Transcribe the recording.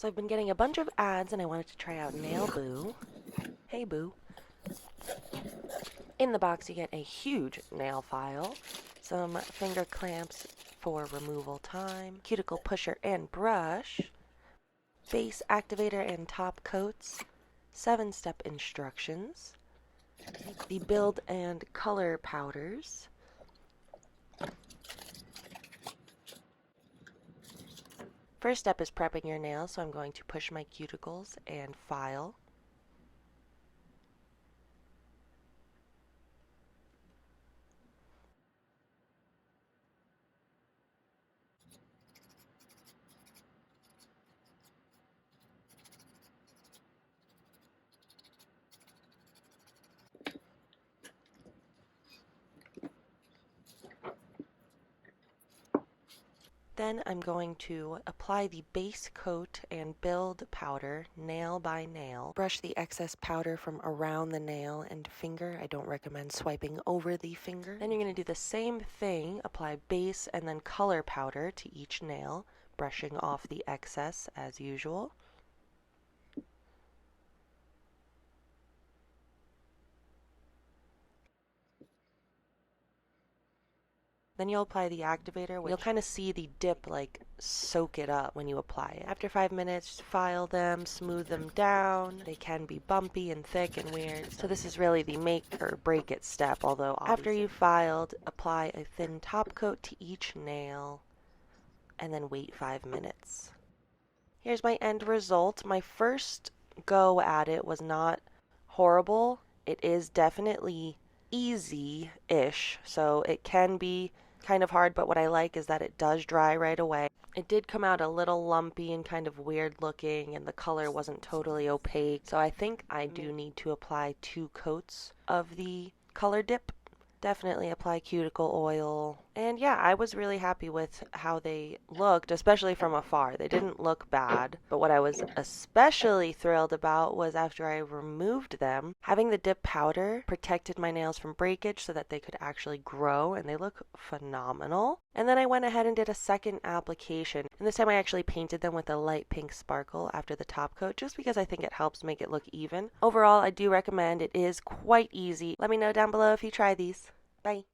So I've been getting a bunch of ads and I wanted to try out Nailboo. Hey Boo. In the box you get a huge nail file, some finger clamps for removal time, cuticle pusher and brush, base activator and top coats, 7-step instructions, the build and color powders, first step is prepping your nails, so I'm going to push my cuticles and file. Then I'm going to apply the base coat and build powder nail by nail. Brush the excess powder from around the nail and finger. I don't recommend swiping over the finger. Then you're going to do the same thing, apply base and then color powder to each nail, brushing off the excess as usual. Then you'll apply the activator. You'll kind of see the dip like soak it up when you apply it. After 5 minutes, file them, smooth them down. They can be bumpy and thick and weird. So this is really the make or break it step, although after you've filed, apply a thin top coat to each nail and then wait 5 minutes. Here's my end result. My first go at it was not horrible. It is definitely easy-ish, so it can be kind of hard, but what I like is that it does dry right away. It did come out a little lumpy and kind of weird looking, and the color wasn't totally opaque, so I think I do need to apply 2 coats of the color dip. Definitely apply cuticle oil. And yeah, I was really happy with how they looked, especially from afar. They didn't look bad, but what I was especially thrilled about was after I removed them, having the dip powder protected my nails from breakage so that they could actually grow, and they look phenomenal. And then I went ahead and did a second application, and this time I actually painted them with a light pink sparkle after the top coat, just because I think it helps make it look even. Overall, I do recommend. It is quite easy. Let me know down below if you try these. Bye.